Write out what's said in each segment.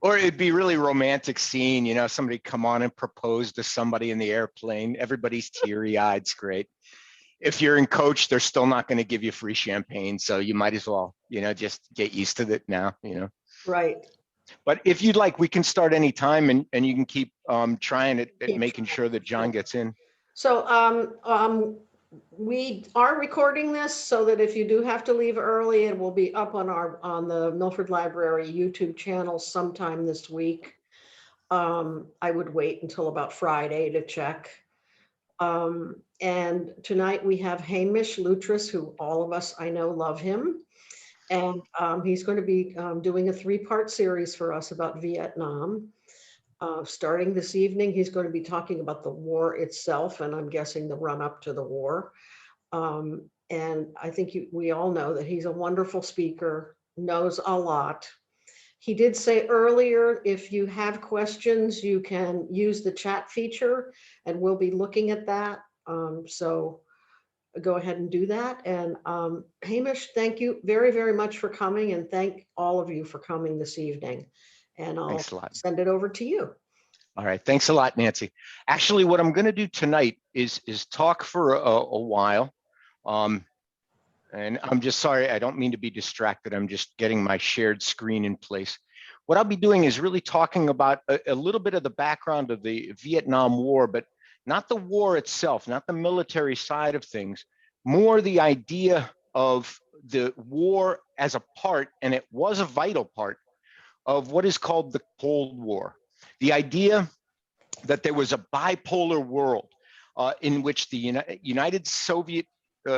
Or it'd be really romantic scene, you know, somebody come on and propose to somebody in the airplane. Everybody's teary-eyed. It's great. If you're in coach, they're still not going to give you free champagne. So you might as well, you know, just get used to it now, you know. Right. But if you'd like, we can start any time, and you can keep trying at making sure that John gets in. So we are recording this so that if you do have to leave early, it will be up on the Milford Library YouTube channel sometime this week. I would wait until about Friday to check. And tonight we have Hamish Lutris, who all of us I know love him. And he's going to be doing a 3-part series for us about Vietnam. Starting this evening, he's going to be talking about the war itself, and I'm guessing the run up to the war. And I think we all know that he's a wonderful speaker, knows a lot. He did say earlier, if you have questions, you can use the chat feature, and we'll be looking at that. So go ahead and do that. And Hamish, thank you very, very much for coming, and thank all of you for coming this evening. And I'll send it over to you. All right, thanks a lot, Nancy. Actually, what I'm going to do tonight is talk for a while. And I'm just sorry, I don't mean to be distracted. I'm just getting my shared screen in place. What I'll be doing is really talking about a little bit of the background of the Vietnam War, but not the war itself, not the military side of things, more the idea of the war as a part, and it was a vital part, of what is called the Cold War. The idea that there was a bipolar world in which the United Soviet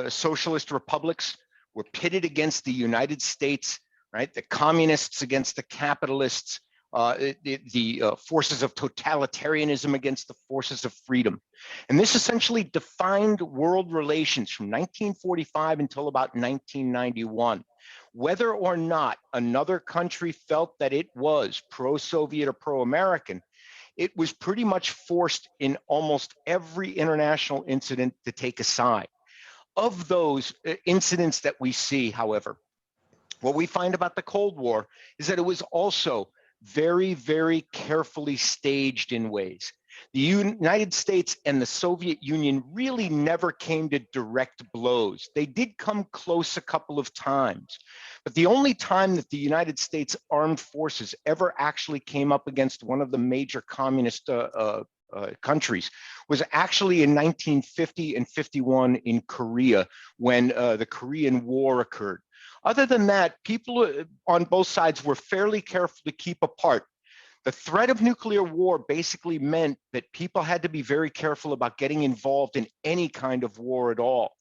Socialist republics were pitted against the United States, right? The communists against the capitalists, the forces of totalitarianism against the forces of freedom. And this essentially defined world relations from 1945 until about 1991. Whether or not another country felt that it was pro-Soviet or pro-American, it was pretty much forced in almost every international incident to take a side. Of those incidents that we see, however, what we find about the Cold War is that it was also very, very carefully staged in ways. The United States and the Soviet Union really never came to direct blows. They did come close a couple of times, but the only time that the United States armed forces ever actually came up against one of the major communist countries was actually in 1950 and 51 in Korea, when the Korean War occurred. Other than that, people on both sides were fairly careful to keep apart. The threat of nuclear war basically meant that people had to be very careful about getting involved in any kind of war at all.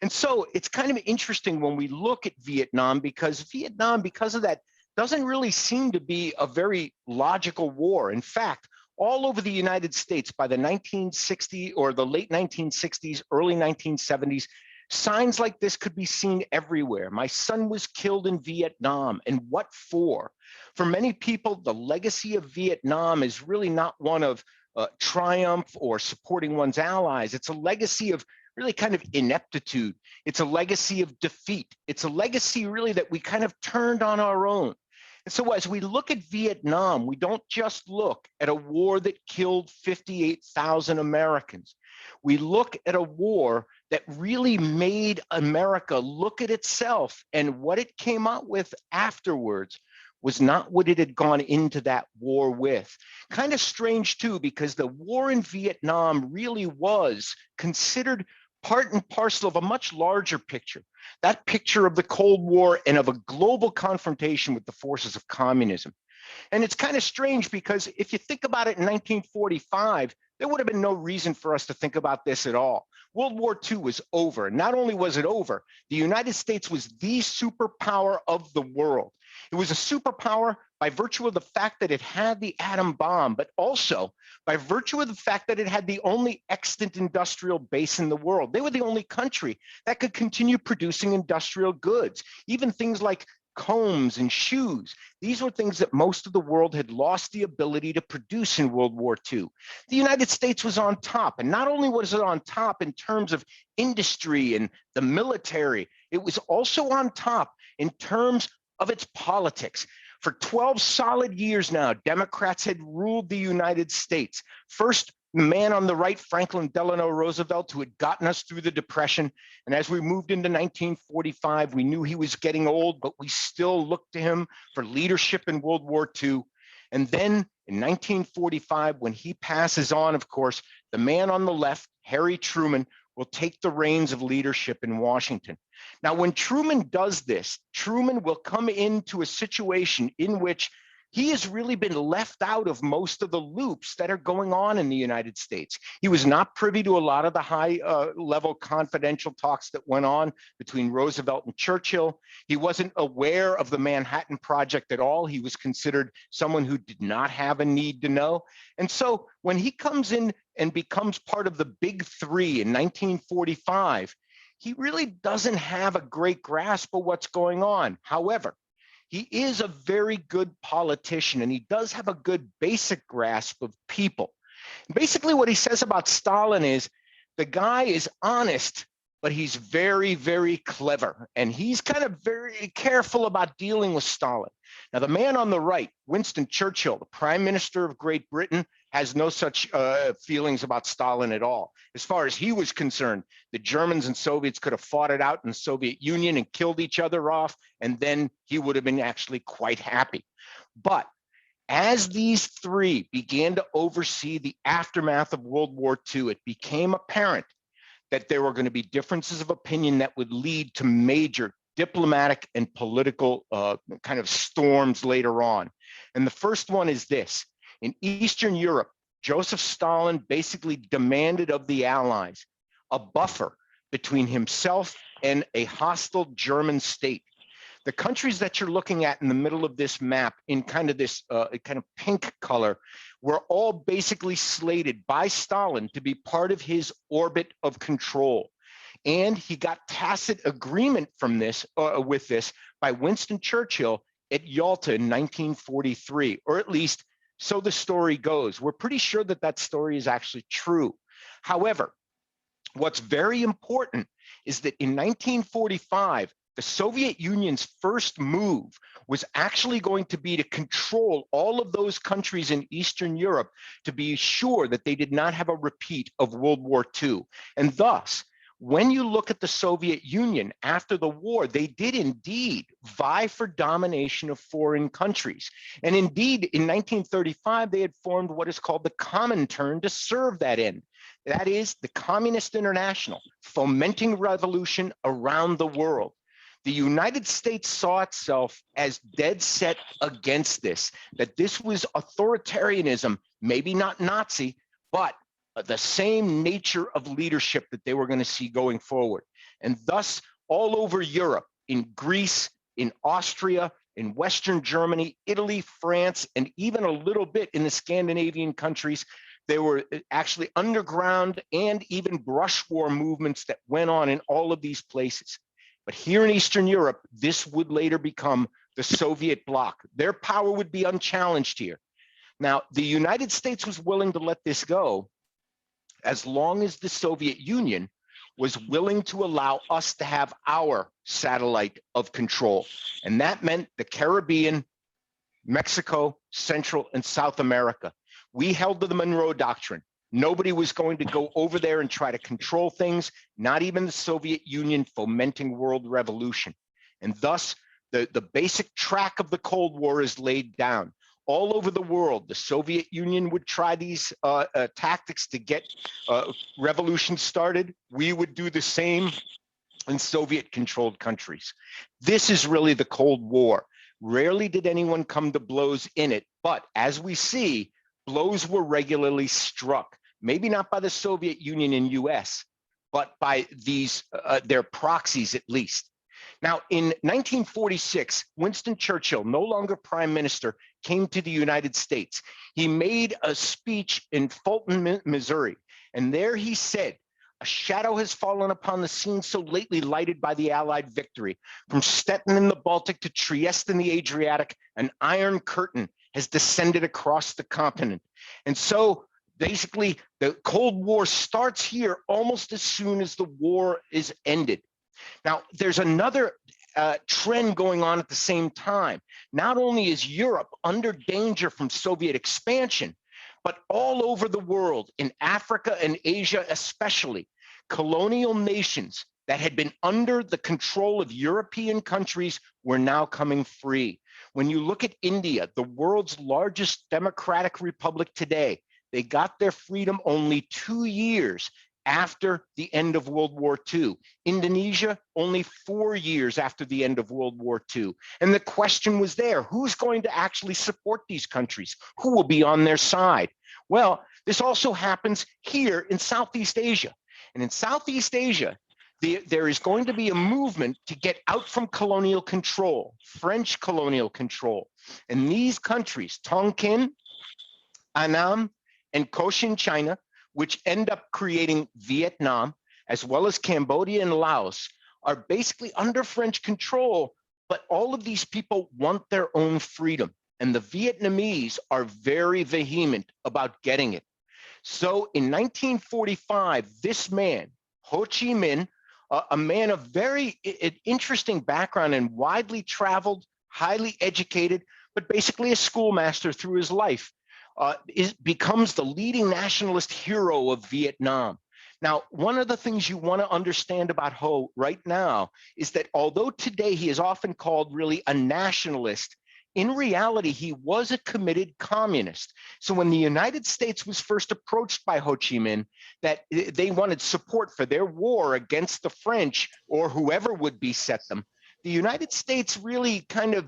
And so it's kind of interesting when we look at Vietnam, because Vietnam, because of that, doesn't really seem to be a very logical war. In fact, all over the United States by the 1960s or the late 1960s, early 1970s, signs like this could be seen everywhere. My son was killed in Vietnam, and what for? For many people, the legacy of Vietnam is really not one of triumph or supporting one's allies. It's a legacy of really kind of ineptitude. It's a legacy of defeat. It's a legacy really that we kind of turned on our own. And so as we look at Vietnam, we don't just look at a war that killed 58,000 Americans. We look at a war that really made America look at itself, and what it came out with afterwards was not what it had gone into that war with. Kind of strange too, because the war in Vietnam really was considered part and parcel of a much larger picture, that picture of the Cold War and of a global confrontation with the forces of communism. And it's kind of strange because if you think about it in 1945, there would have been no reason for us to think about this at all. World War II was over. Not only was it over, the United States was the superpower of the world. It was a superpower by virtue of the fact that it had the atom bomb, but also by virtue of the fact that it had the only extant industrial base in the world. They were the only country that could continue producing industrial goods, even things like combs and shoes. These were things that most of the world had lost the ability to produce in World War II. The United States was on top, and not only was it on top in terms of industry and the military, it was also on top in terms of its politics. For 12 solid years now, Democrats had ruled the United States. First, the man on the right, Franklin Delano Roosevelt, who had gotten us through the Depression. And as we moved into 1945, we knew he was getting old, but we still looked to him for leadership in World War II. And then in 1945, when he passes on, of course, the man on the left, Harry Truman, will take the reins of leadership in Washington. Now, when Truman does this, Truman will come into a situation in which he has really been left out of most of the loops that are going on in the United States. He was not privy to a lot of the high-level confidential talks that went on between Roosevelt and Churchill. He wasn't aware of the Manhattan Project at all. He was considered someone who did not have a need to know. And so when he comes in and becomes part of the Big Three in 1945, he really doesn't have a great grasp of what's going on. However, he is a very good politician, and he does have a good basic grasp of people. Basically, what he says about Stalin is the guy is honest, but he's very, very clever. And he's kind of very careful about dealing with Stalin. Now, the man on the right, Winston Churchill, the Prime Minister of Great Britain, has no such feelings about Stalin at all. As far as he was concerned, the Germans and Soviets could have fought it out in the Soviet Union and killed each other off, and then he would have been actually quite happy. But as these three began to oversee the aftermath of World War II, it became apparent that there were going to be differences of opinion that would lead to major diplomatic and political kind of storms later on. And the first one is this. In Eastern Europe, Joseph Stalin basically demanded of the Allies a buffer between himself and a hostile German state. The countries that you're looking at in the middle of this map in kind of this kind of pink color were all basically slated by Stalin to be part of his orbit of control. And he got tacit agreement from this with this by Winston Churchill at Yalta in 1943, or at least so the story goes. We're pretty sure that that story is actually true. However, what's very important is that in 1945, the Soviet Union's first move was actually going to be to control all of those countries in Eastern Europe to be sure that they did not have a repeat of World War II. And thus, when you look at the Soviet Union after the war, they did indeed vie for domination of foreign countries. And indeed, in 1935, they had formed what is called the Comintern to serve that end. That is the Communist International, fomenting revolution around the world. The United States saw itself as dead set against this, that this was authoritarianism, maybe not Nazi, but the same nature of leadership that they were going to see going forward. And thus, all over Europe, in Greece, in Austria, in Western Germany, Italy, France, and even a little bit in the Scandinavian countries, there were actually underground and even brush war movements that went on in all of these places. But here in Eastern Europe, this would later become the Soviet bloc. Their power would be unchallenged here. Now, the United States was willing to let this go as long as the Soviet Union was willing to allow us to have our satellite of control. And that meant the Caribbean, Mexico, Central, and South America. We held to the Monroe Doctrine. Nobody was going to go over there and try to control things, not even the Soviet Union fomenting world revolution. And thus, the basic track of the Cold War is laid down. All over the world, the Soviet Union would try these tactics to get revolution started. We would do the same in Soviet-controlled countries. This is really the Cold War. Rarely did anyone come to blows in it, but as we see, blows were regularly struck, maybe not by the Soviet Union and US, but by these their proxies at least. Now, in 1946, Winston Churchill, no longer prime minister, came to the United States. He made a speech in Fulton, Missouri, and there he said, "A shadow has fallen upon the scene so lately lighted by the Allied victory. From Stettin in the Baltic to Trieste in the Adriatic, an iron curtain has descended across the continent." And so basically, the Cold War starts here almost as soon as the war is ended. Now, there's another trend going on at the same time. Not only is Europe under danger from Soviet expansion, but all over the world, in Africa and Asia especially, colonial nations that had been under the control of European countries were now coming free. When you look at India, the world's largest democratic republic today, they got their freedom only 2 years after the end of World War II. Indonesia, only 4 years after the end of World War II. And the question was there, who's going to actually support these countries? Who will be on their side? Well, this also happens here in Southeast Asia. And in Southeast Asia, there is going to be a movement to get out from colonial control, French colonial control. And these countries, Tonkin, Annam, and Cochin China, which end up creating Vietnam, as well as Cambodia and Laos, are basically under French control, but all of these people want their own freedom. And the Vietnamese are very vehement about getting it. So in 1945, this man, Ho Chi Minh, a man of very interesting background and widely traveled, highly educated, but basically a schoolmaster through his life, becomes the leading nationalist hero of Vietnam. Now, one of the things you want to understand about Ho right now is that although today he is often called really a nationalist, in reality, he was a committed communist. So when the United States was first approached by Ho Chi Minh that they wanted support for their war against the French or whoever would beset them, the United States really kind of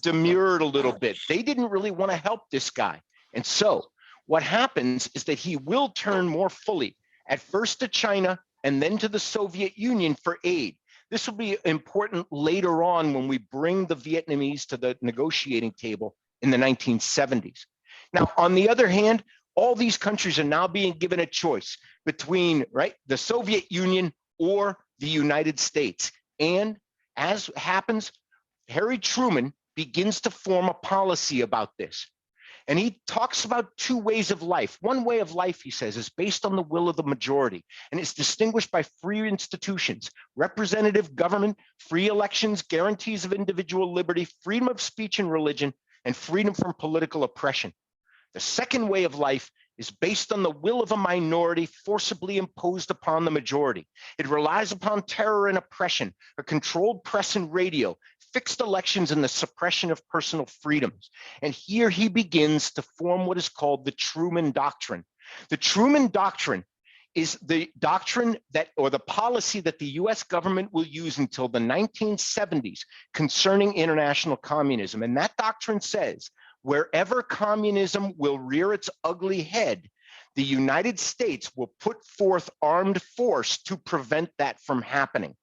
demurred a little bit. They didn't really want to help this guy. And so what happens is that he will turn more fully, at first to China and then to the Soviet Union for aid. This will be important later on when we bring the Vietnamese to the negotiating table in the 1970s. Now, on the other hand, all these countries are now being given a choice between, right, the Soviet Union or the United States. And as happens, Harry Truman begins to form a policy about this. And he talks about two ways of life. One way of life, he says, is based on the will of the majority, and it's distinguished by free institutions, representative government, free elections, guarantees of individual liberty, freedom of speech and religion, and freedom from political oppression. The second way of life is based on the will of a minority forcibly imposed upon the majority. It relies upon terror and oppression, a controlled press and radio, fixed elections, and the suppression of personal freedoms. And here he begins to form what is called the Truman Doctrine. The Truman Doctrine is the doctrine that, or the policy that the US government will use until the 1970s concerning international communism. And that doctrine says, wherever communism will rear its ugly head, the United States will put forth armed force to prevent that from happening.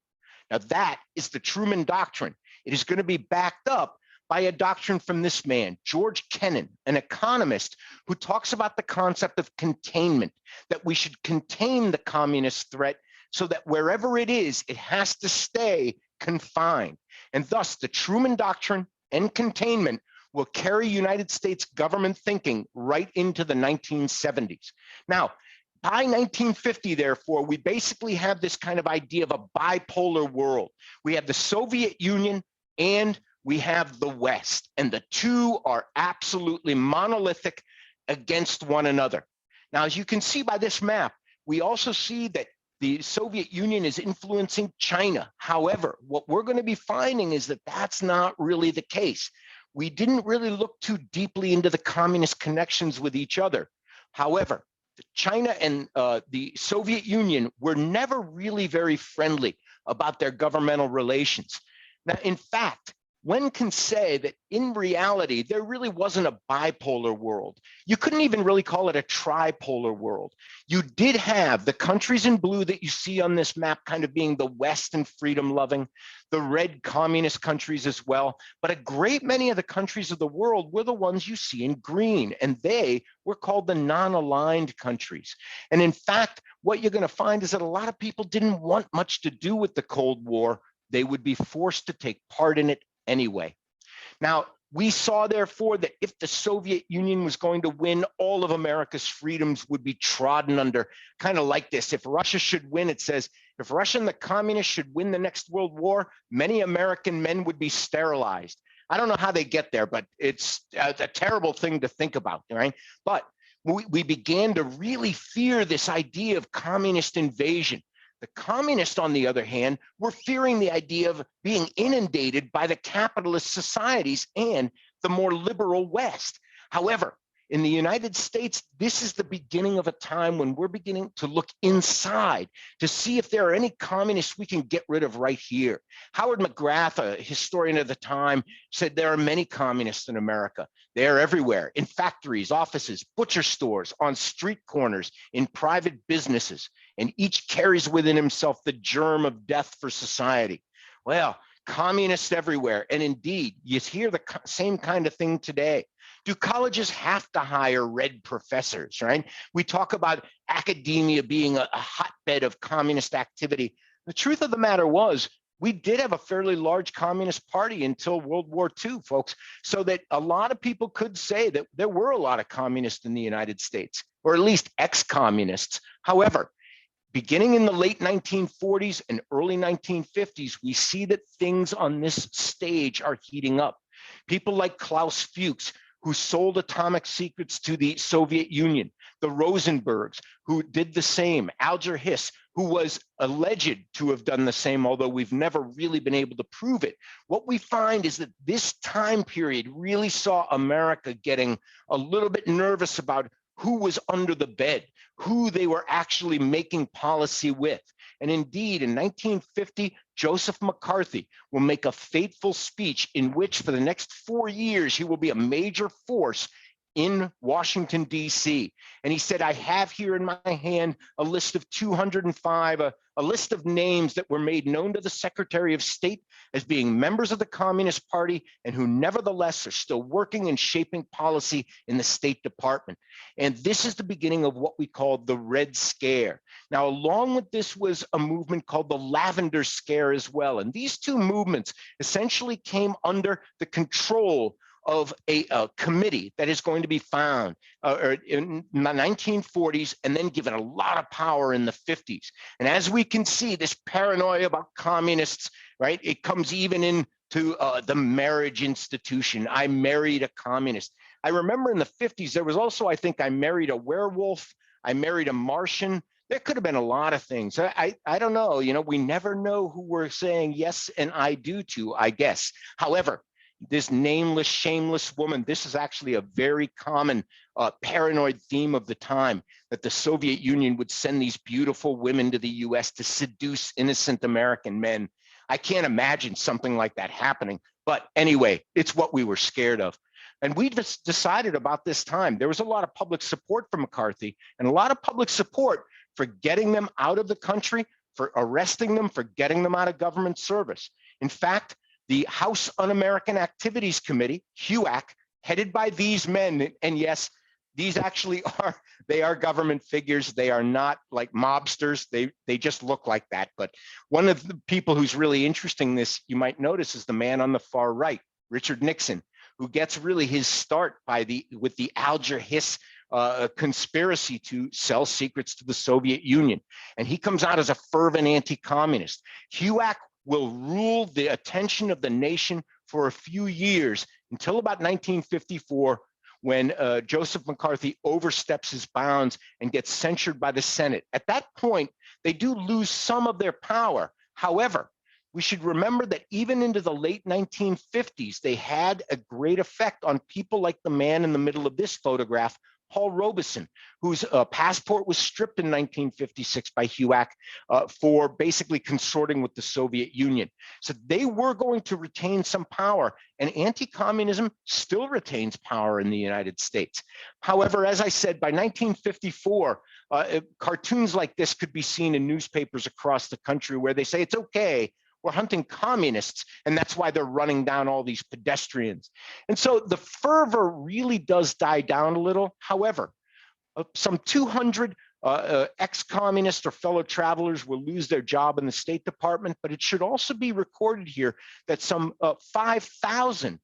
Now that is the Truman Doctrine. It is going to be backed up by a doctrine from this man, George Kennan, an economist who talks about the concept of containment, that we should contain the communist threat so that wherever it is, it has to stay confined. And thus the Truman Doctrine and containment will carry United States government thinking right into the 1970s. Now, by 1950, therefore, we basically have this kind of idea of a bipolar world. We have the Soviet Union and we have the West, and the two are absolutely monolithic against one another. Now, as you can see by this map, we also see that the Soviet Union is influencing China. However, what we're going to be finding is that that's not really the case. We didn't really look too deeply into the communist connections with each other. However, China and the Soviet Union were never really very friendly about their governmental relations. Now, in fact, one can say that in reality, there really wasn't a bipolar world. You couldn't even really call it a tripolar world. You did have the countries in blue that you see on this map kind of being the West and freedom loving, the red communist countries as well. But a great many of the countries of the world were the ones you see in green, and they were called the non-aligned countries. And in fact, what you're going to find is that a lot of people didn't want much to do with the Cold War. They would be forced to take part in it anyway. Now, we saw, therefore, that if the Soviet Union was going to win, all of America's freedoms would be trodden under, kind of like this. If Russia should win, it says, If Russia and the communists should win the next world war, many American men would be sterilized. I don't know how they get there, but it's a terrible thing to think about, right? But we began to really fear this idea of communist invasion. The communists, on the other hand, were fearing the idea of being inundated by the capitalist societies and the more liberal West. However, in the United States, this is the beginning of a time when we're beginning to look inside to see if there are any communists we can get rid of right here. Howard McGrath, a historian of the time, said there are many communists in America. They are everywhere, in factories, offices, butcher stores, on street corners, in private businesses, and each carries within himself the germ of death for society. Well, communists everywhere. And indeed, you hear the same kind of thing today. Do colleges have to hire red professors, right? We talk about academia being a hotbed of communist activity. The truth of the matter was, we did have a fairly large communist party until World War II, folks, so that a lot of people could say that there were a lot of communists in the United States, or at least ex-communists. However, beginning in the late 1940s and early 1950s, we see that things on this stage are heating up. People like Klaus Fuchs, who sold atomic secrets to the Soviet Union, the Rosenbergs, who did the same, Alger Hiss, who was alleged to have done the same, although we've never really been able to prove it. What we find is that this time period really saw America getting a little bit nervous about who was under the bed, who they were actually making policy with. And indeed, in 1950, Joseph McCarthy will make a fateful speech in which for the next 4 years, he will be a major force in Washington, D.C. And he said, I have here in my hand a list of 205, a list of names that were made known to the Secretary of State as being members of the Communist Party and who nevertheless are still working and shaping policy in the State Department. And this is the beginning of what we call the Red Scare. Now, along with this was a movement called the Lavender Scare as well. And these two movements essentially came under the control of a committee that is going to be found in the 1940s and then given a lot of power in the 50s. And as we can see, this paranoia about communists, right, it comes even into the marriage institution. I married a communist. I remember in the 50s, there was also, I think, I married a werewolf, I married a Martian. There could have been a lot of things. I don't know, we never know who we're saying yes and I do to, I guess. However, this nameless, shameless woman, this is actually a very common paranoid theme of the time, that the Soviet Union would send these beautiful women to the US to seduce innocent American men. I can't imagine something like that happening. But anyway, it's what we were scared of. And we just decided about this time, there was a lot of public support for McCarthy and a lot of public support for getting them out of the country, for arresting them, for getting them out of government service. In fact, the House Un-American Activities Committee, HUAC, headed by these men, and yes, these actually are government figures. They are not like mobsters. They just look like that. But one of the people who's really interesting this, you might notice, is the man on the far right, Richard Nixon, who gets really his start with the Alger Hiss conspiracy to sell secrets to the Soviet Union. And he comes out as a fervent anti-communist. HUAC will rule the attention of the nation for a few years until about 1954, when Joseph McCarthy oversteps his bounds and gets censured by the Senate. At that point, they do lose some of their power. However, we should remember that even into the late 1950s, they had a great effect on people like the man in the middle of this photograph, Paul Robeson, whose passport was stripped in 1956 by HUAC for basically consorting with the Soviet Union. So they were going to retain some power, and anti-communism still retains power in the United States. However, as I said, by 1954, cartoons like this could be seen in newspapers across the country where they say it's okay, we're hunting communists, and that's why they're running down all these pedestrians. And so the fervor really does die down a little. However, some 200 ex-communists or fellow travelers will lose their job in the State Department, but it should also be recorded here that some 5,000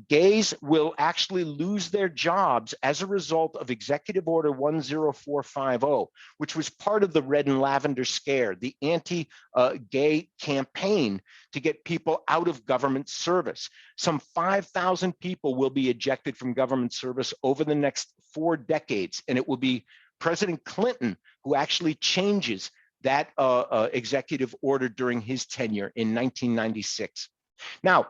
gays will actually lose their jobs as a result of Executive Order 10450, which was part of the Red and Lavender Scare, the anti-gay campaign to get people out of government service. Some 5,000 people will be ejected from government service over the next 4 decades, and it will be President Clinton who actually changes that executive order during his tenure in 1996. Now,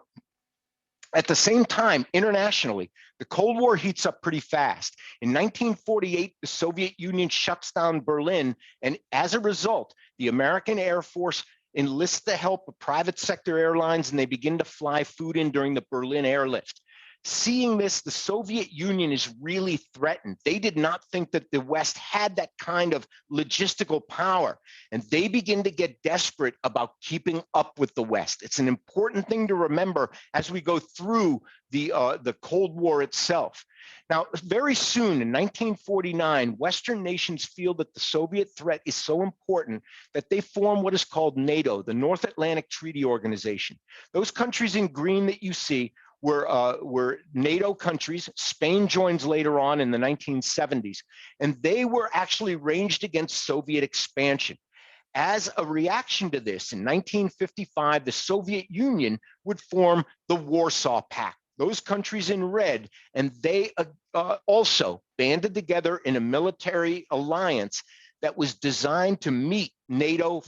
at the same time, internationally, the Cold War heats up pretty fast. In 1948, the Soviet Union shuts down Berlin, and as a result, the American Air Force enlists the help of private sector airlines, and they begin to fly food in during the Berlin airlift. Seeing this, the Soviet Union is really threatened. They did not think that the West had that kind of logistical power, and they begin to get desperate about keeping up with the West. It's an important thing to remember as we go through the Cold War itself. Now, very soon in 1949, Western nations feel that the Soviet threat is so important that they form what is called NATO, the North Atlantic Treaty Organization. Those countries in green that you see were NATO countries. Spain joins later on in the 1970s, and they were actually ranged against Soviet expansion. As a reaction to this, in 1955, the Soviet Union would form the Warsaw Pact, those countries in red, and they also banded together in a military alliance that was designed to meet NATO,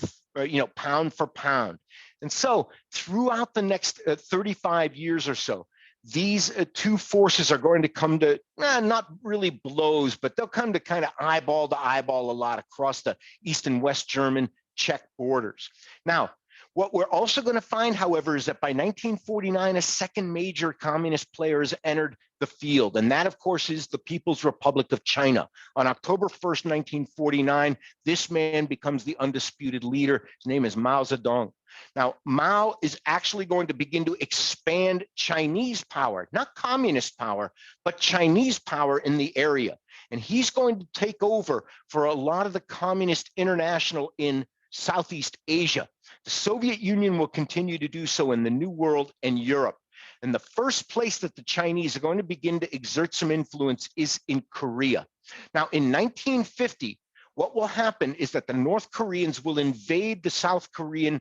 pound for pound. And so throughout the next 35 years or so, these two forces are going to come to, not really blows, but they'll come to kind of eyeball to eyeball a lot across the East and West German Czech borders. Now, what we're also going to find, however, is that by 1949, a second major communist player has entered the field, and that, of course, is the People's Republic of China. On October 1st, 1949, this man becomes the undisputed leader. His name is Mao Zedong. Now, Mao is actually going to begin to expand Chinese power, not communist power, but Chinese power in the area. And he's going to take over for a lot of the Communist International in Southeast Asia. The Soviet Union will continue to do so in the New World and Europe. And the first place that the Chinese are going to begin to exert some influence is in Korea. Now, in 1950, what will happen is that the North Koreans will invade the South Korean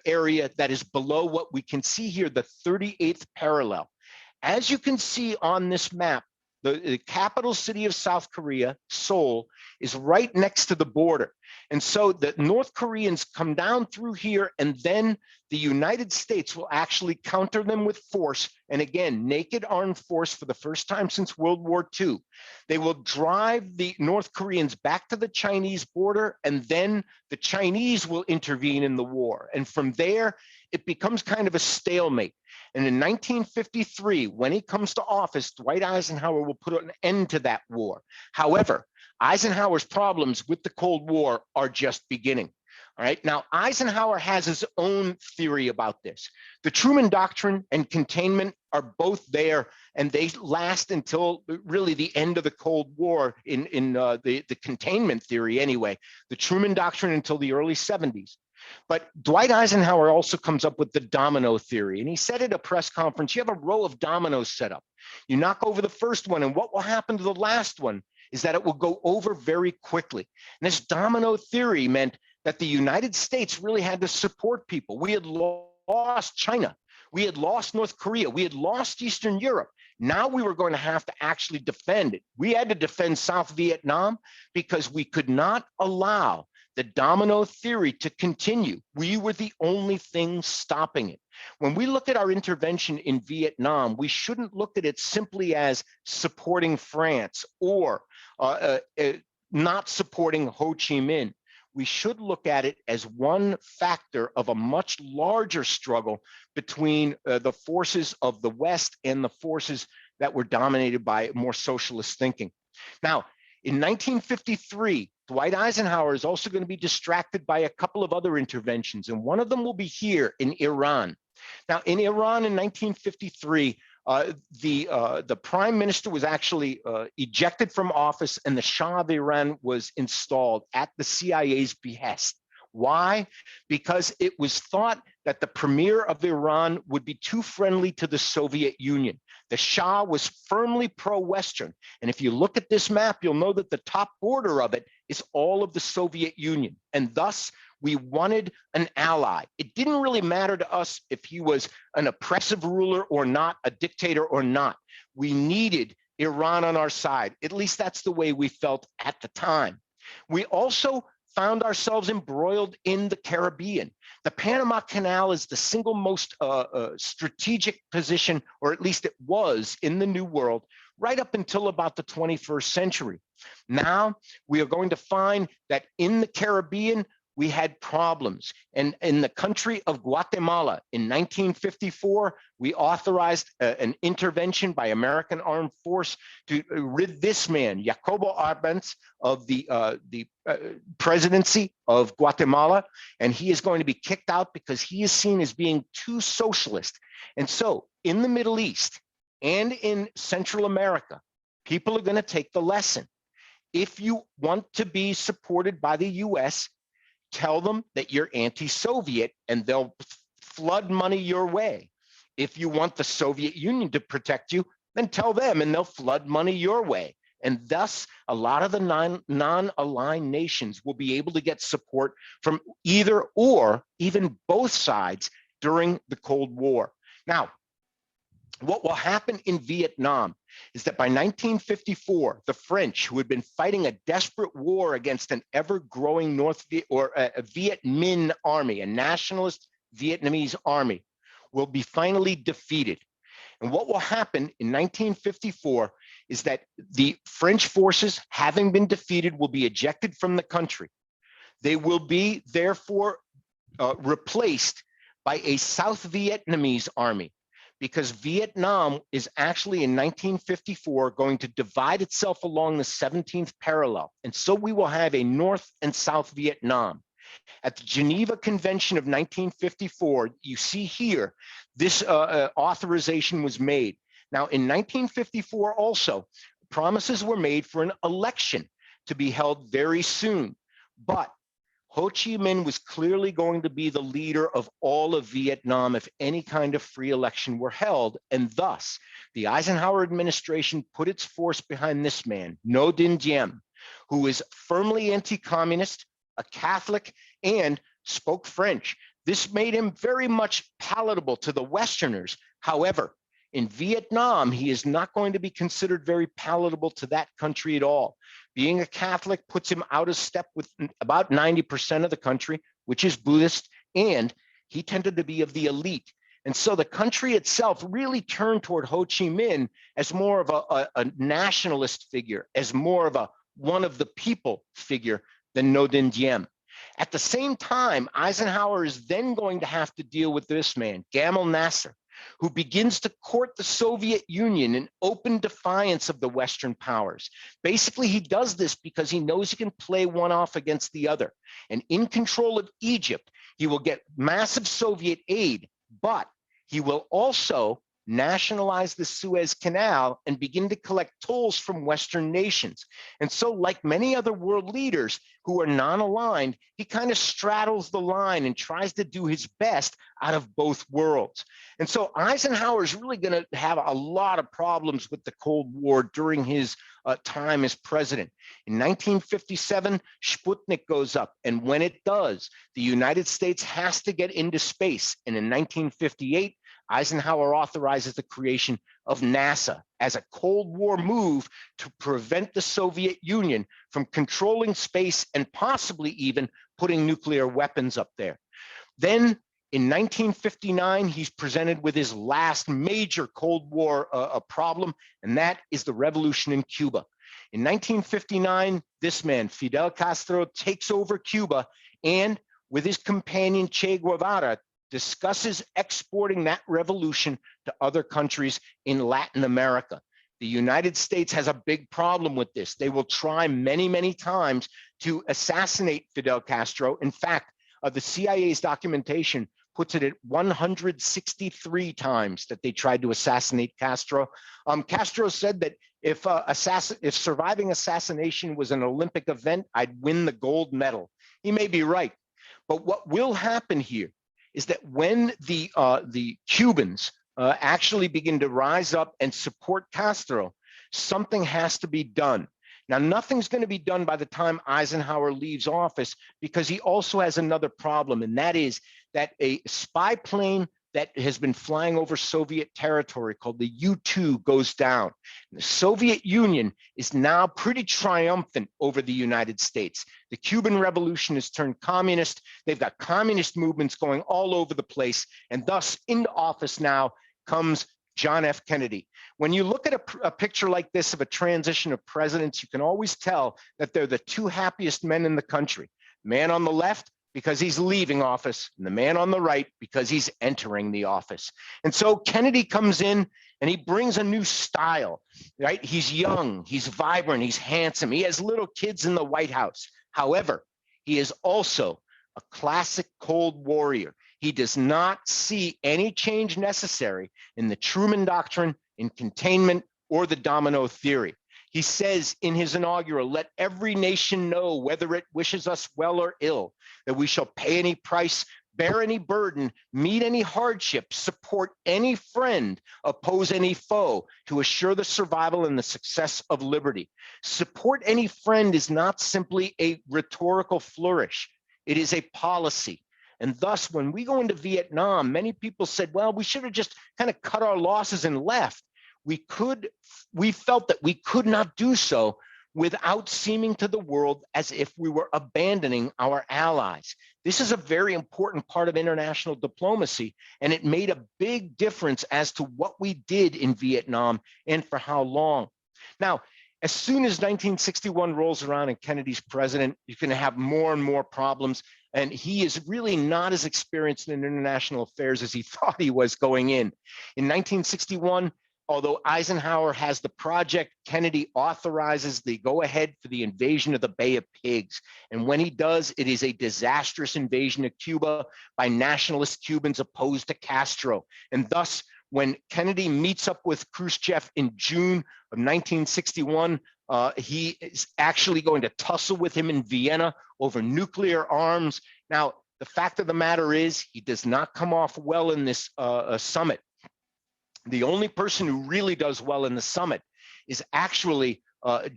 area that is below what we can see here, the 38th parallel. As you can see on this map, the capital city of South Korea, Seoul, is right next to the border. And so the North Koreans come down through here, and then the United States will actually counter them with force. And again, naked armed force for the first time since World War II. They will drive the North Koreans back to the Chinese border, and then the Chinese will intervene in the war. And from there, it becomes kind of a stalemate. And in 1953, when he comes to office, Dwight Eisenhower will put an end to that war. However, Eisenhower's problems with the Cold War are just beginning. All right. Now, Eisenhower has his own theory about this. The Truman Doctrine and containment are both there, and they last until really the end of the Cold War in the containment theory anyway. The Truman Doctrine until the early 70s. But Dwight Eisenhower also comes up with the domino theory. And he said at a press conference, you have a row of dominoes set up. You knock over the first one, and what will happen to the last one is that it will go over very quickly. And this domino theory meant that the United States really had to support people. We had lost China. We had lost North Korea. We had lost Eastern Europe. Now we were going to have to actually defend it. We had to defend South Vietnam because we could not allow the domino theory to continue. We were the only thing stopping it. When we look at our intervention in Vietnam, we shouldn't look at it simply as supporting France or not supporting Ho Chi Minh. We should look at it as one factor of a much larger struggle between the forces of the West and the forces that were dominated by more socialist thinking. Now, in 1953, Dwight Eisenhower is also going to be distracted by a couple of other interventions, and one of them will be here in Iran. Now, in Iran in 1953, the prime minister was actually ejected from office, and the Shah of Iran was installed at the CIA's behest. Why? Because it was thought that the premier of Iran would be too friendly to the Soviet Union. The Shah was firmly pro-Western. And if you look at this map, you'll know that the top border of it is all of the Soviet Union. And thus, we wanted an ally. It didn't really matter to us if he was an oppressive ruler or not, a dictator or not. We needed Iran on our side. At least that's the way we felt at the time. We also found ourselves embroiled in the Caribbean. The Panama Canal is the single most strategic position, or at least it was in the New World, right up until about the 21st century. Now we are going to find that in the Caribbean, we had problems. And in the country of Guatemala in 1954, we authorized an intervention by American armed force to rid this man, Jacobo Arbenz, of the presidency of Guatemala. And he is going to be kicked out because he is seen as being too socialist. And so in the Middle East and in Central America, people are going to take the lesson. If you want to be supported by the US, tell them that you're anti-Soviet and they'll flood money your way. If you want the Soviet Union to protect you, then tell them and they'll flood money your way. And thus, a lot of the non-aligned nations will be able to get support from either or even both sides during the Cold War. Now, what will happen in Vietnam is that by 1954, the French, who had been fighting a desperate war against an ever-growing a Viet Minh army, a nationalist Vietnamese army, will be finally defeated. And what will happen in 1954 is that the French forces, having been defeated, will be ejected from the country. They will be, therefore, replaced by a South Vietnamese army, because Vietnam is actually in 1954 going to divide itself along the 17th parallel. And so we will have a North and South Vietnam. At the Geneva Convention of 1954, you see here, this authorization was made. Now in 1954 also, promises were made for an election to be held very soon. But Ho Chi Minh was clearly going to be the leader of all of Vietnam if any kind of free election were held, and thus the Eisenhower administration put its force behind this man, Ngo Dinh Diem, who is firmly anti-communist, a Catholic, and spoke French. This made him very much palatable to the Westerners. However, in Vietnam, he is not going to be considered very palatable to that country at all. Being a Catholic puts him out of step with about 90% of the country, which is Buddhist, and he tended to be of the elite. And so the country itself really turned toward Ho Chi Minh as more of a nationalist figure, as more of a one of the people figure than Ngo Dinh Diem. At the same time, Eisenhower is then going to have to deal with this man, Gamal Nasser, who begins to court the Soviet Union in open defiance of the Western powers. Basically, he does this because he knows he can play one off against the other. And in control of Egypt, he will get massive Soviet aid, but he will also nationalize the Suez Canal and begin to collect tolls from Western nations. And so, like many other world leaders who are non-aligned, he kind of straddles the line and tries to do his best out of both worlds. And so Eisenhower is really going to have a lot of problems with the Cold War during his time as president. In 1957, Sputnik goes up, and when it does, the United States has to get into space. And in 1958, Eisenhower authorizes the creation of NASA as a Cold War move to prevent the Soviet Union from controlling space and possibly even putting nuclear weapons up there. Then in 1959, he's presented with his last major Cold War problem, and that is the revolution in Cuba. In 1959, this man, Fidel Castro, takes over Cuba and with his companion Che Guevara, discusses exporting that revolution to other countries in Latin America. The United States has a big problem with this. They will try many, many times to assassinate Fidel Castro. In fact, the CIA's documentation puts it at 163 times that they tried to assassinate Castro. Castro said that if surviving assassination was an Olympic event, I'd win the gold medal. He may be right, but what will happen here is that when the Cubans actually begin to rise up and support Castro, something has to be done. Now, nothing's going to be done by the time Eisenhower leaves office, because he also has another problem, and that is that a spy plane that has been flying over Soviet territory called the U-2 goes down. The Soviet Union is now pretty triumphant over the United States. The Cuban Revolution has turned communist. They've got communist movements going all over the place, and thus into office now comes John F. Kennedy. When you look at a picture like this of a transition of presidents, you can always tell that they're the two happiest men in the country. Man on the left, because he's leaving office, and the man on the right, because he's entering the office. And so Kennedy comes in and he brings a new style, right? He's young, he's vibrant, he's handsome. He has little kids in the White House. However, he is also a classic Cold Warrior. He does not see any change necessary in the Truman Doctrine, in containment, or the Domino Theory. He says in his inaugural, "Let every nation know, whether it wishes us well or ill, that we shall pay any price, bear any burden, meet any hardship, support any friend, oppose any foe, to assure the survival and the success of liberty." Support any friend is not simply a rhetorical flourish. It is a policy. And thus, when we go into Vietnam, many people said, well, we should have just kind of cut our losses and left. We felt that we could not do so without seeming to the world as if we were abandoning our allies. This is a very important part of international diplomacy, and it made a big difference as to what we did in Vietnam and for how long. Now, as soon as 1961 rolls around and Kennedy's president, you're going to have more and more problems. And he is really not as experienced in international affairs as he thought he was going in. In 1961, although Eisenhower has the project, Kennedy authorizes the go-ahead for the invasion of the Bay of Pigs. And when he does, it is a disastrous invasion of Cuba by nationalist Cubans opposed to Castro. And thus, when Kennedy meets up with Khrushchev in June of 1961, he is actually going to tussle with him in Vienna over nuclear arms. Now, the fact of the matter is, he does not come off well in this summit. The only person who really does well in the summit is actually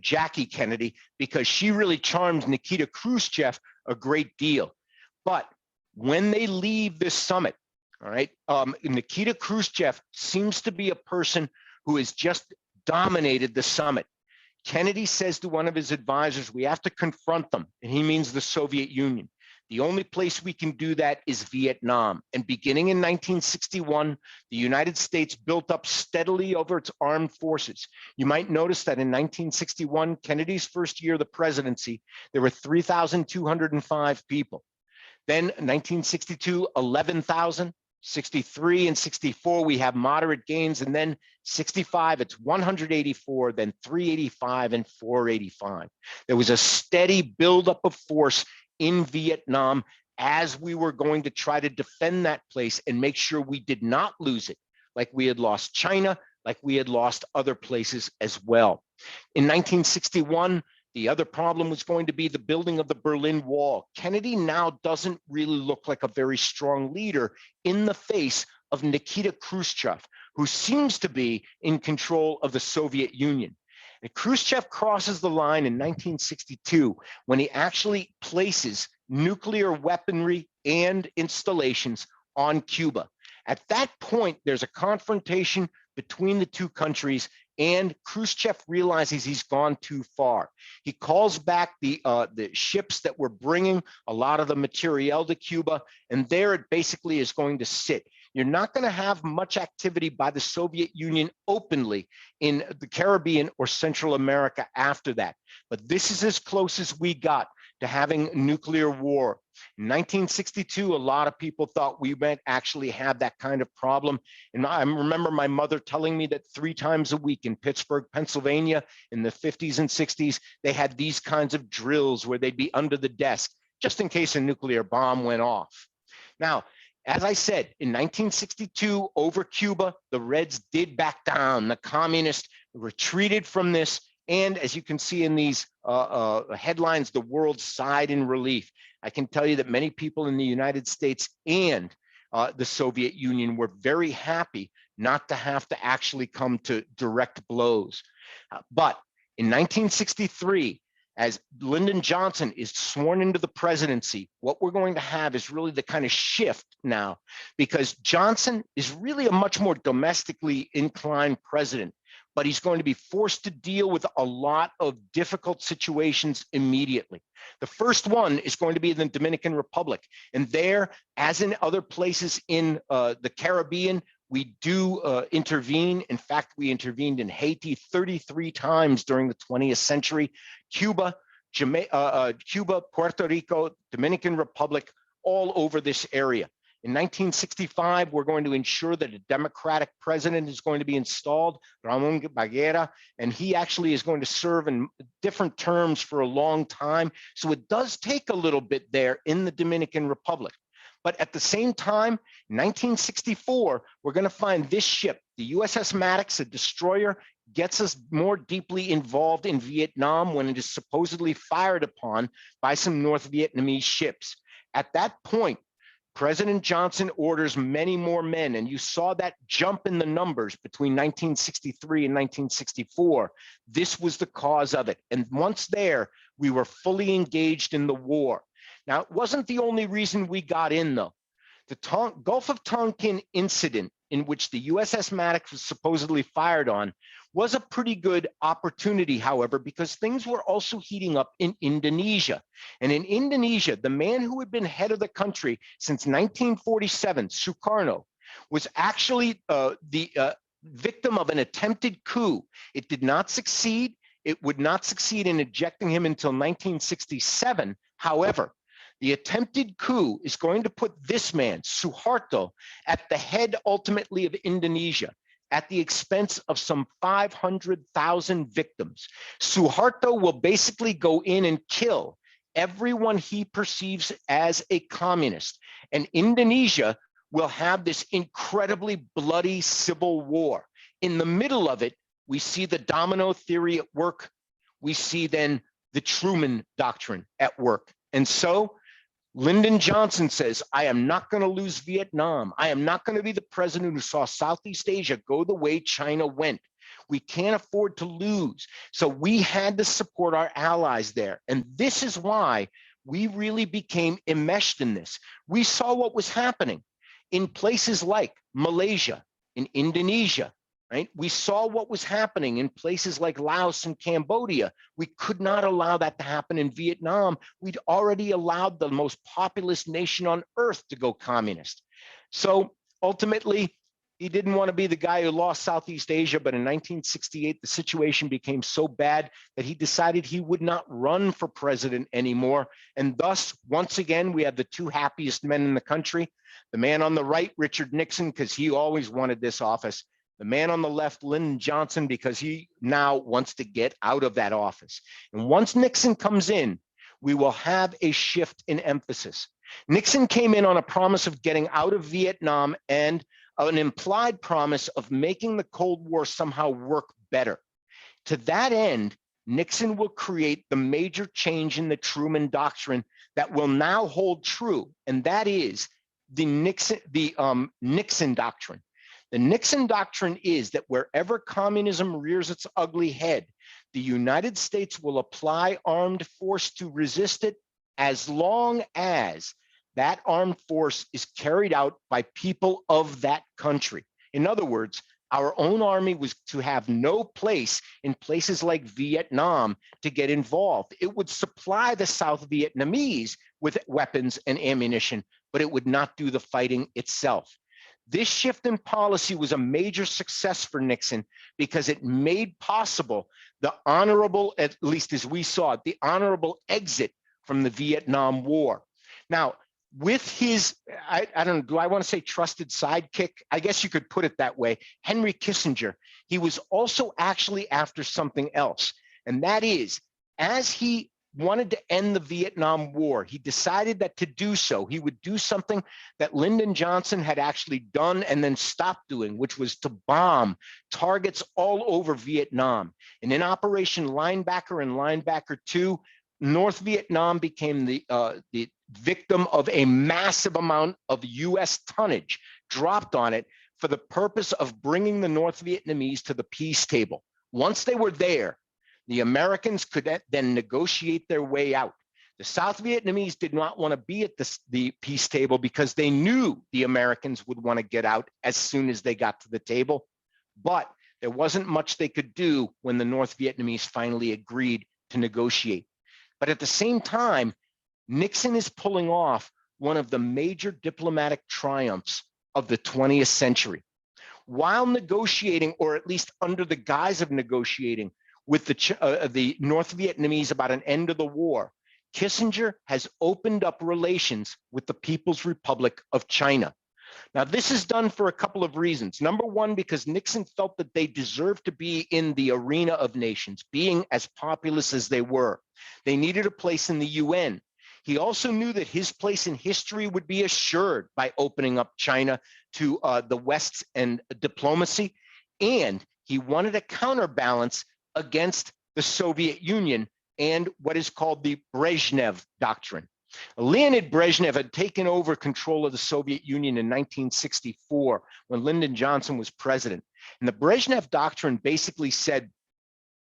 Jackie Kennedy, because she really charms Nikita Khrushchev a great deal. But when they leave this summit, all right, Nikita Khrushchev seems to be a person who has just dominated the summit. Kennedy says to one of his advisors, we have to confront them, and he means the Soviet Union. The only place we can do that is Vietnam. And beginning in 1961, the United States built up steadily over its armed forces. You might notice that in 1961, Kennedy's first year of the presidency, there were 3,205 people. Then 1962, 11,000. 63 and 64, we have moderate gains, and then 65, it's 184, then 385 and 485. There was a steady buildup of force in Vietnam as we were going to try to defend that place and make sure we did not lose it, like we had lost China, like we had lost other places as well. In 1961, the other problem was going to be the building of the Berlin Wall. Kennedy now doesn't really look like a very strong leader in the face of Nikita Khrushchev, who seems to be in control of the Soviet Union. And Khrushchev crosses the line in 1962 when he actually places nuclear weaponry and installations on Cuba. At that point, there's a confrontation between the two countries, and Khrushchev realizes he's gone too far. He calls back the ships that were bringing a lot of the materiel to Cuba, and there it basically is going to sit. You're not going to have much activity by the Soviet Union openly in the Caribbean or Central America after that. But this is as close as we got to having nuclear war. In 1962, a lot of people thought we might actually have that kind of problem. And I remember my mother telling me that 3 times a week in Pittsburgh, Pennsylvania, in the 50s and 60s, they had these kinds of drills where they'd be under the desk, just in case a nuclear bomb went off. Now, as I said, in 1962, over Cuba, the Reds did back down. The communists retreated from this. And as you can see in these headlines, the world sighed in relief. I can tell you that many people in the United States and the Soviet Union were very happy not to have to actually come to direct blows. But in 1963, as Lyndon Johnson is sworn into the presidency, what we're going to have is really the kind of shift now, because Johnson is really a much more domestically inclined president, but he's going to be forced to deal with a lot of difficult situations immediately. The first one is going to be in the Dominican Republic. And there, as in other places in the Caribbean, we do intervene. In fact, we intervened in Haiti 33 times during the 20th century. Cuba, Puerto Rico, Dominican Republic, all over this area. In 1965, we're going to ensure that a Democratic president is going to be installed, Ramon Baguera, and he actually is going to serve in different terms for a long time. So it does take a little bit there in the Dominican Republic. But at the same time, in 1964, we're going to find this ship, the USS Maddox, a destroyer, gets us more deeply involved in Vietnam when it is supposedly fired upon by some North Vietnamese ships. At that point, President Johnson orders many more men, and you saw that jump in the numbers between 1963 and 1964. This was the cause of it. And once there, we were fully engaged in the war. Now, it wasn't the only reason we got in, though. The Gulf of Tonkin incident, in which the USS Maddox was supposedly fired on, was a pretty good opportunity, however, because things were also heating up in Indonesia. And in Indonesia, the man who had been head of the country since 1947, Sukarno, was actually the victim of an attempted coup. It did not succeed. It would not succeed in ejecting him until 1967. However, the attempted coup is going to put this man, Suharto, at the head ultimately of Indonesia, at the expense of some 500,000 victims. Suharto will basically go in and kill everyone he perceives as a communist. And Indonesia will have this incredibly bloody civil war. In the middle of it, we see the Domino Theory at work. We see then the Truman Doctrine at work. And so Lyndon Johnson says, I am not going to lose Vietnam. I am not going to be the president who saw Southeast Asia go the way China went. We can't afford to lose. So we had to support our allies there. And this is why we really became enmeshed in this. We saw what was happening in places like Malaysia, in Indonesia, right? We saw what was happening in places like Laos and Cambodia. We could not allow that to happen in Vietnam. We'd already allowed the most populous nation on earth to go communist. So ultimately, he didn't want to be the guy who lost Southeast Asia, but in 1968, the situation became so bad that he decided he would not run for president anymore. And thus, once again, we have the two happiest men in the country. The man on the right, Richard Nixon, because he always wanted this office. The man on the left, Lyndon Johnson, because he now wants to get out of that office. And once Nixon comes in, we will have a shift in emphasis. Nixon came in on a promise of getting out of Vietnam and an implied promise of making the Cold War somehow work better. To that end, Nixon will create the major change in the Truman Doctrine that will now hold true, and that is the Nixon Doctrine. The Nixon Doctrine is that wherever communism rears its ugly head, the United States will apply armed force to resist it as long as that armed force is carried out by people of that country. In other words, our own army was to have no place in places like Vietnam to get involved. It would supply the South Vietnamese with weapons and ammunition, but it would not do the fighting itself. This shift in policy was a major success for Nixon because it made possible the honorable, at least as we saw it, the honorable exit from the Vietnam War. Now, with his, I don't know, do I want to say trusted sidekick? I guess you could put it that way, Henry Kissinger, he was also actually after something else. And that is, as he wanted to end the Vietnam War, he decided that to do so, he would do something that Lyndon Johnson had actually done and then stopped doing, which was to bomb targets all over Vietnam. And in Operation Linebacker and Linebacker 2, North Vietnam became the victim of a massive amount of US tonnage dropped on it for the purpose of bringing the North Vietnamese to the peace table. Once they were there, the Americans could then negotiate their way out. The South Vietnamese did not want to be at the peace table because they knew the Americans would want to get out as soon as they got to the table. But there wasn't much they could do when the North Vietnamese finally agreed to negotiate. But at the same time, Nixon is pulling off one of the major diplomatic triumphs of the 20th century. While negotiating, or at least under the guise of negotiating, with the North Vietnamese about an end of the war, Kissinger has opened up relations with the People's Republic of China. Now, this is done for a couple of reasons. Number one, because Nixon felt that they deserved to be in the arena of nations, being as populous as they were. They needed a place in the UN. He also knew that his place in history would be assured by opening up China to the West's and diplomacy. And he wanted a counterbalance against the Soviet Union and what is called the Brezhnev Doctrine. Leonid Brezhnev had taken over control of the Soviet Union in 1964 when Lyndon Johnson was president. And the Brezhnev Doctrine basically said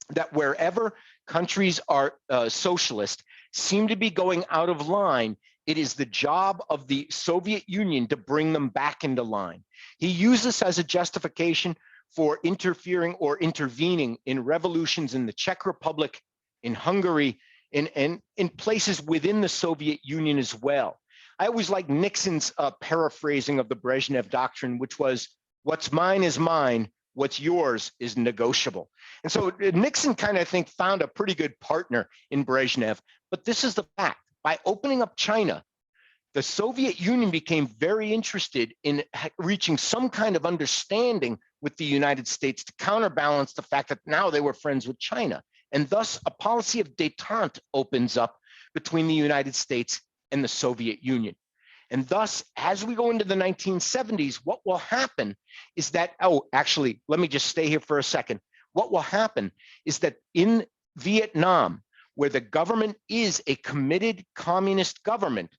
that wherever countries are socialist, seem to be going out of line, it is the job of the Soviet Union to bring them back into line. He used this as a justification for interfering or intervening in revolutions in the Czech Republic, in Hungary, in places within the Soviet Union as well. I always like Nixon's paraphrasing of the Brezhnev Doctrine, which was, what's mine is mine, what's yours is negotiable. And so Nixon kind of, I think, found a pretty good partner in Brezhnev. But this is the fact. By opening up China, the Soviet Union became very interested in reaching some kind of understanding with the United States to counterbalance the fact that now they were friends with China. And thus, a policy of détente opens up between the United States and the Soviet Union. And thus, as we go into the 1970s, what will happen is that, oh, actually, let me just stay here for a second. What will happen is that in Vietnam, where the government is a committed communist government,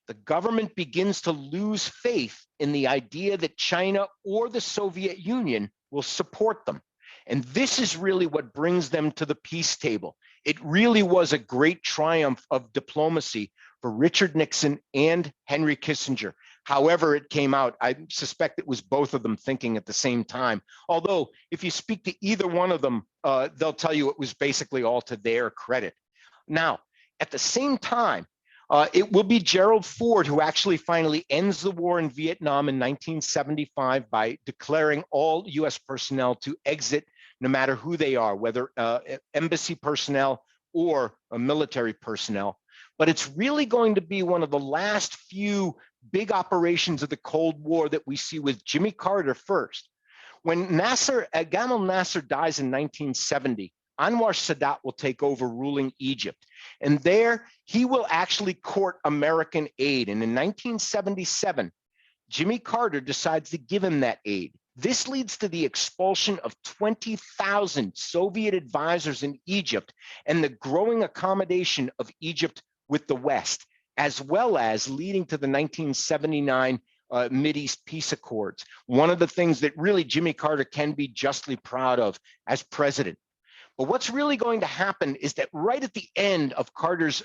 the government begins to lose faith in the idea that China or the Soviet Union will support them. And this is really what brings them to the peace table. It really was a great triumph of diplomacy for Richard Nixon and Henry Kissinger. However it came out, I suspect it was both of them thinking at the same time. Although if you speak to either one of them, they'll tell you it was basically all to their credit. Now, at the same time, it will be Gerald Ford who actually finally ends the war in Vietnam in 1975 by declaring all US personnel to exit, no matter who they are, whether embassy personnel or military personnel. But it's really going to be one of the last few big operations of the Cold War that we see with Jimmy Carter first. When Gamal Nasser dies in 1970, Anwar Sadat will take over ruling Egypt. And there he will actually court American aid. And in 1977, Jimmy Carter decides to give him that aid. This leads to the expulsion of 20,000 Soviet advisors in Egypt and the growing accommodation of Egypt with the West, as well as leading to the 1979 Mideast peace accords. One of the things that really Jimmy Carter can be justly proud of as president. But what's really going to happen is that right at the end of Carter's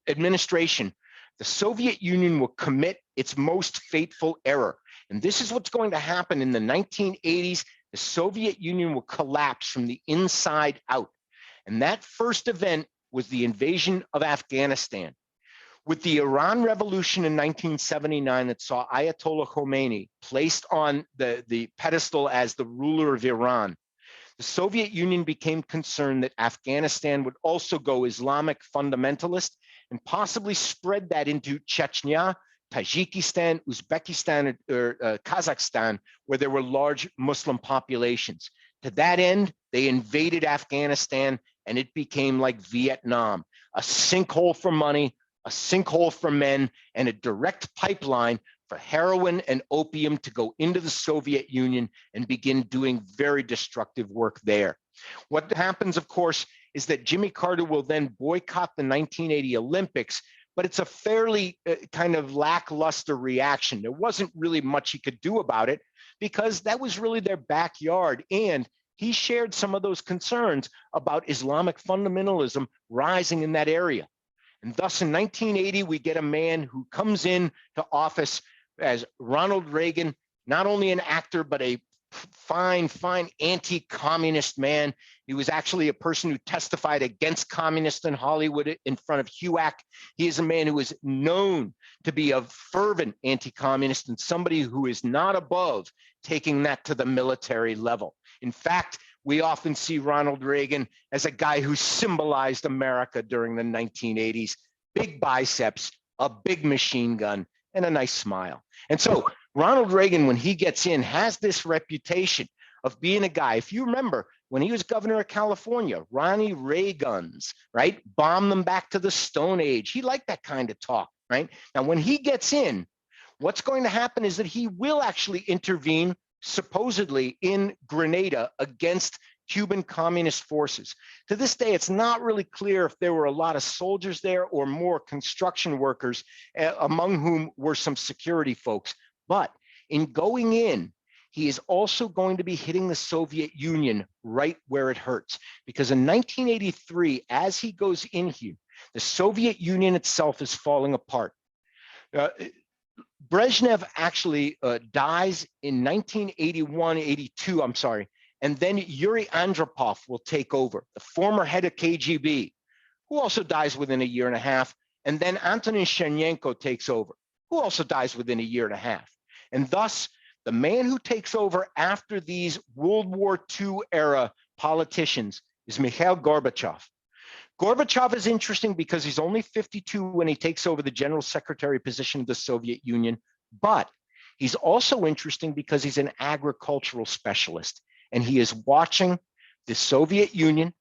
administration, the Soviet Union will commit its most fateful error. And this is what's going to happen in the 1980s. The Soviet Union will collapse from the inside out. And that first event was the invasion of Afghanistan. With the Iran Revolution in 1979 that saw Ayatollah Khomeini placed on the pedestal as the ruler of Iran, the Soviet Union became concerned that Afghanistan would also go Islamic fundamentalist and possibly spread that into Chechnya, Tajikistan, Uzbekistan, or Kazakhstan, where there were large Muslim populations. To that end, they invaded Afghanistan, and it became like Vietnam, a sinkhole for money, a sinkhole for men, and a direct pipeline for heroin and opium to go into the Soviet Union and begin doing very destructive work there. What happens, of course, is that Jimmy Carter will then boycott the 1980 Olympics, but it's a fairly kind of lackluster reaction. There wasn't really much he could do about it because that was really their backyard. And he shared some of those concerns about Islamic fundamentalism rising in that area. And thus in 1980, we get a man who comes in to office as Ronald Reagan, not only an actor, but a fine anti-communist man. He was actually a person who testified against communists in Hollywood in front of HUAC. He is a man who is known to be a fervent anti-communist and somebody who is not above taking that to the military level. In fact, we often see Ronald Reagan as a guy who symbolized America during the 1980s. Big biceps, a big machine gun, and a nice smile. And so Ronald Reagan, when he gets in, has this reputation of being a guy. If you remember, when he was governor of California, Ronnie Ray guns, right? Bomb them back to the Stone Age. He liked that kind of talk, right? Now, when he gets in, what's going to happen is that he will actually intervene supposedly in Grenada against Cuban communist forces. To this day, it's not really clear if there were a lot of soldiers there or more construction workers, among whom were some security folks. But in going in, he is also going to be hitting the Soviet Union right where it hurts. Because in 1983, as he goes in here, the Soviet Union itself is falling apart. Brezhnev actually dies in 1981-82, I'm sorry, and then Yuri Andropov will take over, the former head of KGB, who also dies within a year and a half, and then Antonin Chernenko takes over, who also dies within a year and a half. And thus, the man who takes over after these World War II era politicians is Mikhail Gorbachev. Gorbachev is interesting because he's only 52 when he takes over the general secretary position of the Soviet Union, but he's also interesting because he's an agricultural specialist, and he is watching the Soviet Union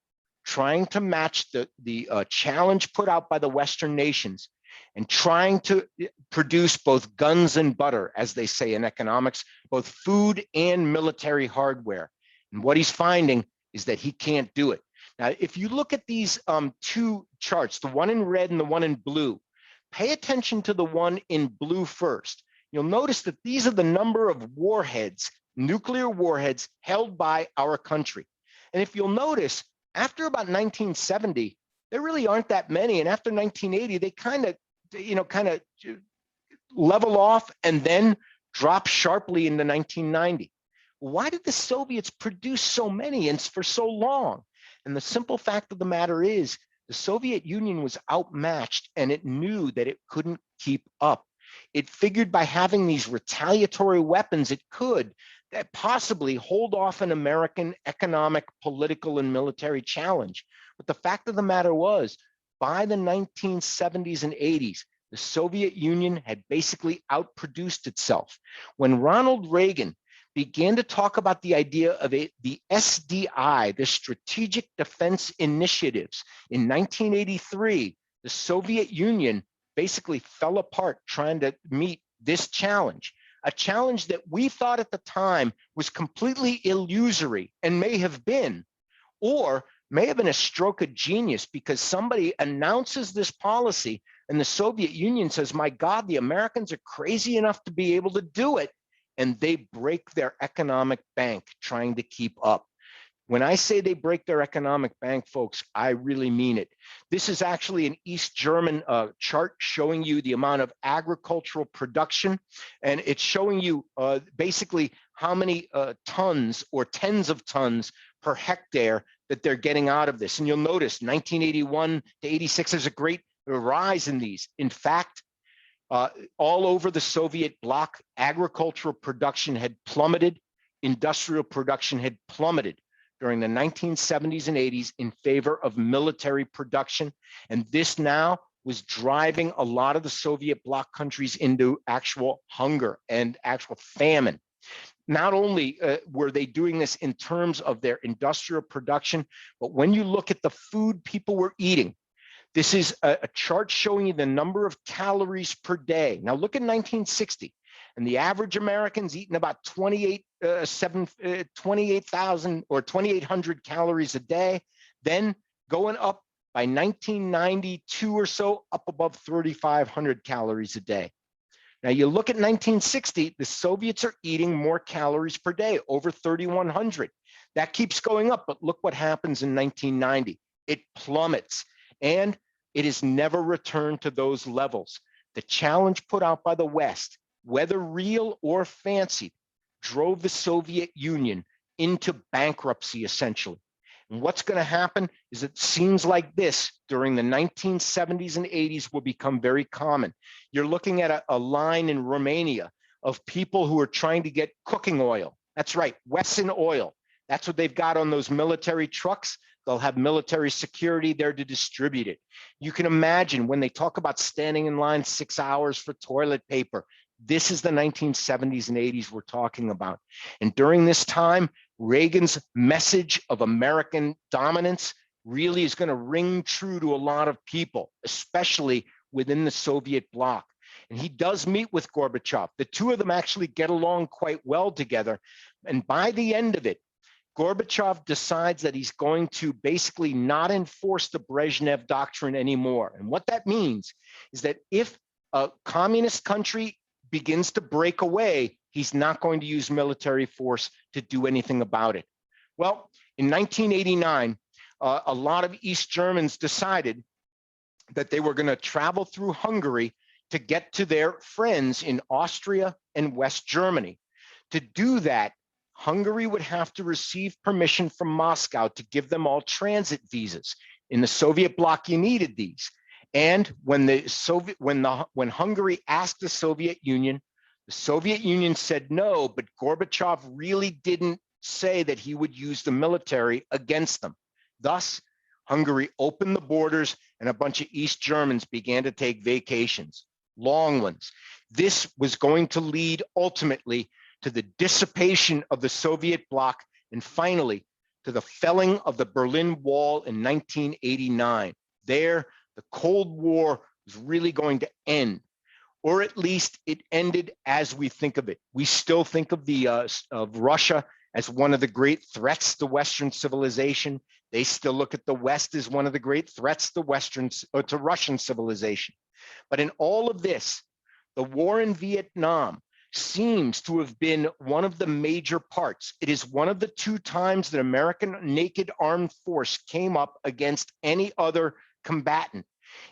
trying to match the challenge put out by the Western nations and trying to produce both guns and butter, as they say in economics, both food and military hardware. And what he's finding is that he can't do it. Now, if you look at these two charts, the one in red and the one in blue, pay attention to the one in blue first. You'll notice that these are the number of warheads, nuclear warheads, held by our country. And if you'll notice, after about 1970, there really aren't that many. And after 1980, they kind of level off and then drop sharply into 1990. Why did the Soviets produce so many and for so long? And the simple fact of the matter is the Soviet Union was outmatched and it knew that it couldn't keep up. It figured by having these retaliatory weapons, it could possibly hold off an American economic, political, and military challenge. But the fact of the matter was, by the 1970s and 80s, the Soviet Union had basically outproduced itself. When Ronald Reagan began to talk about the idea of the SDI, the Strategic Defense Initiatives, in 1983, the Soviet Union basically fell apart trying to meet this challenge, a challenge that we thought at the time was completely illusory and may have been, or may have been a stroke of genius because somebody announces this policy and the Soviet Union says, my God, the Americans are crazy enough to be able to do it. And they break their economic bank trying to keep up. When I say they break their economic bank, folks, I really mean it. This is actually an East German chart showing you the amount of agricultural production. And it's showing you basically how many tons or tens of tons per hectare that they're getting out of this. And you'll notice 1981 to 86, there's a great rise in these. In fact, all over the Soviet bloc, agricultural production had plummeted, industrial production had plummeted during the 1970s and 80s in favor of military production. And this now was driving a lot of the Soviet bloc countries into actual hunger and actual famine. Not only were they doing this in terms of their industrial production, but when you look at the food people were eating, this is a chart showing you the number of calories per day. Now look at 1960, and the average American's eating about 28,000 or 2,800 calories a day. Then going up By 1992 or so, up above 3,500 calories a day. Now you look at 1960, the Soviets are eating more calories per day, over 3,100. That keeps going up, but look what happens in 1990. It plummets, and it has never returned to those levels. The challenge put out by the West, whether real or fancied, drove the Soviet Union into bankruptcy, essentially. And what's going to happen is that scenes like this during the 1970s and 80s will become very common. You're looking at a line in Romania of people who are trying to get cooking oil. That's right, Wesson oil. That's what they've got on those military trucks. They'll have military security there to distribute it. You can imagine when they talk about standing in line 6 hours for toilet paper. This is the 1970s and 80s we're talking about. And during this time, Reagan's message of American dominance really is going to ring true to a lot of people, especially within the Soviet bloc. And he does meet with Gorbachev. The two of them actually get along quite well together. And by the end of it, Gorbachev decides that he's going to basically not enforce the Brezhnev Doctrine anymore. And what that means is that if a communist country begins to break away, he's not going to use military force to do anything about it. Well, in 1989, a lot of East Germans decided that they were going to travel through Hungary to get to their friends in Austria and West Germany. To do that, Hungary would have to receive permission from Moscow to give them all transit visas. In the Soviet bloc, you needed these. And when Hungary asked the Soviet Union said no, but Gorbachev really didn't say that he would use the military against them. Thus, Hungary opened the borders and a bunch of East Germans began to take vacations, long ones. This was going to lead ultimately to the dissipation of the Soviet bloc and finally to the felling of the Berlin Wall in 1989. There, the Cold War was really going to end, or at least it ended as we think of it. We still think of Russia as one of the great threats to Western civilization. They still look at the West as one of the great threats to Russian civilization. But in all of this, the war in Vietnam seems to have been one of the major parts. It is one of the two times that American naked armed force came up against any other combatant.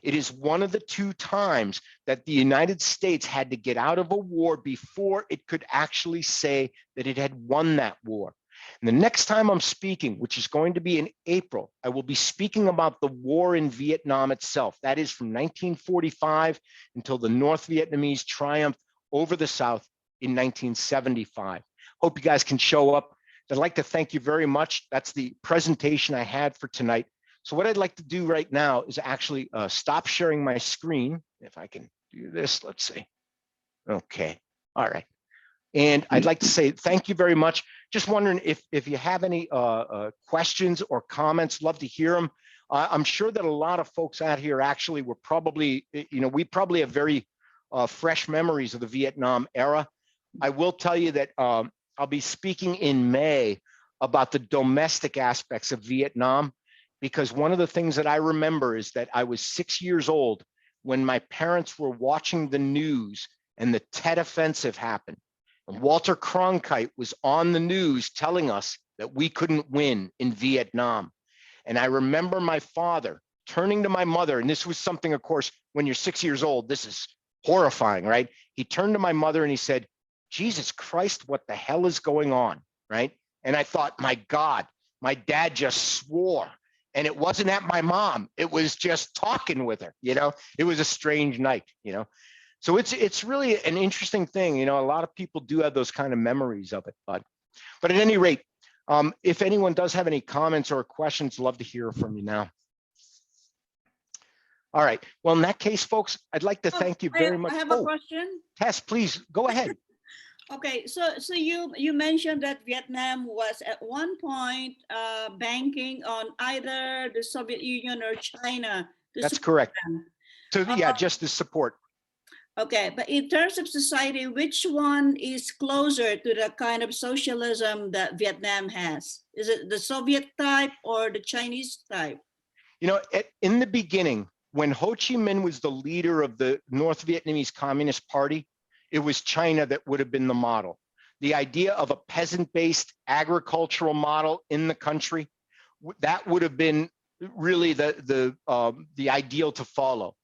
It is one of the two times that the United States had to get out of a war before it could actually say that it had won that war. And the next time I'm speaking, which is going to be in April, I will be speaking about the war in Vietnam itself. That is from 1945 until the North Vietnamese triumphed over the South in 1975. Hope you guys can show up. I'd like to thank you very much. That's the presentation I had for tonight. So what I'd like to do right now is actually stop sharing my screen. If I can do this, let's see. Okay, all right. And I'd like to say thank you very much. Just wondering if you have any questions or comments, love to hear them. I'm sure that a lot of folks out here actually were probably, we probably have very fresh memories of the Vietnam era. I will tell you that I'll be speaking in May about the domestic aspects of Vietnam, because one of the things that I remember is that I was 6 years old when my parents were watching the news and the Tet Offensive happened. And Walter Cronkite was on the news telling us that we couldn't win in Vietnam. And I remember my father turning to my mother, and this was something, of course, when you're 6 years old, this is horrifying, right? He turned to my mother and he said, "Jesus Christ, what the hell is going on?" Right? And I thought, my God, my dad just swore. And it wasn't at my mom. It was just talking with her, It was a strange night, So it's really an interesting thing. A lot of people do have those kind of memories of it. But at any rate, if anyone does have any comments or questions, love to hear from you now. All right. Well, in that case, folks, I'd like to thank you very much. I have a question. Tess, please go ahead. Okay, so you mentioned that Vietnam was at one point banking on either the Soviet Union or China. That's correct. So yeah, just the support. Okay, but in terms of society, which one is closer to the kind of socialism that Vietnam has? Is it the Soviet type or the Chinese type? You know, in the beginning, when Ho Chi Minh was the leader of the North Vietnamese Communist Party, it was China that would have been the model. The idea of a peasant-based agricultural model in the country, that would have been really the ideal to follow.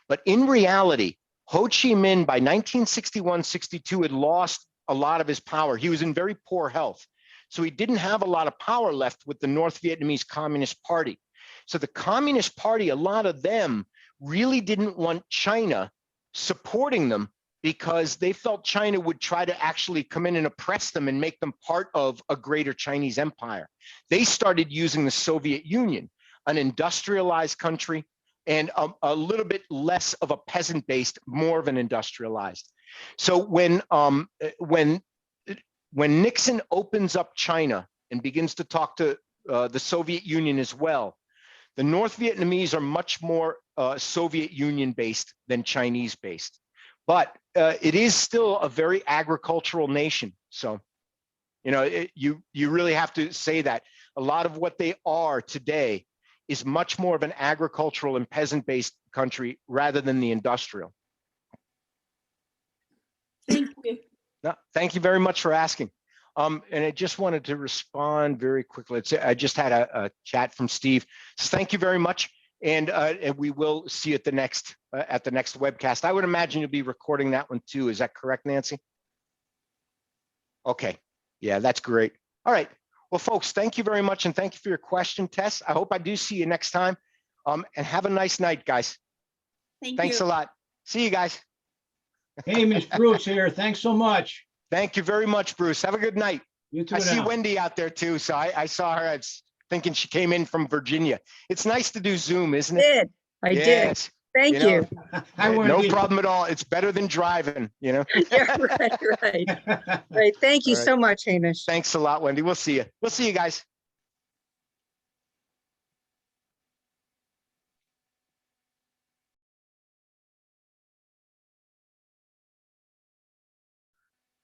But in reality, Ho Chi Minh by 1961-62 had lost a lot of his power. He was in very poor health. So he didn't have a lot of power left with the North Vietnamese Communist Party. So the Communist Party, a lot of them really didn't want China supporting them because they felt China would try to actually come in and oppress them and make them part of a greater Chinese empire. They started using the Soviet Union, an industrialized country, and a little bit less of a peasant-based, more of an industrialized. So when Nixon opens up China and begins to talk to the Soviet Union as well, the North Vietnamese are much more Soviet Union-based than Chinese-based. But it is still a very agricultural nation. So, you know, you really have to say that. A lot of what they are today is much more of an agricultural and peasant-based country rather than the industrial. Thank you. No, thank you very much for asking. And I just wanted to respond very quickly. I just had a chat from Steve. So thank you very much. And we will see you at the next webcast. I would imagine you'll be recording that one too. Is that correct, Nancy? Okay. Yeah, that's great. All right. Well, folks, thank you very much. And thank you for your question, Tess. I hope I do see you next time. And have a nice night, guys. Thanks a lot. See you guys. Hey, Miss Bruce here. Thanks so much. Thank you very much, Bruce. Have a good night. You too. I see now. Wendy out there too. So I saw her. I was thinking she came in from Virginia. It's nice to do Zoom, isn't it? I did. Yes. Thank you. Hi, No Wendy. problem at all. It's better than driving, you know? Yeah, right. Right. Thank you All right. so much, Hamish. Thanks a lot, Wendy. We'll see you. We'll see you guys.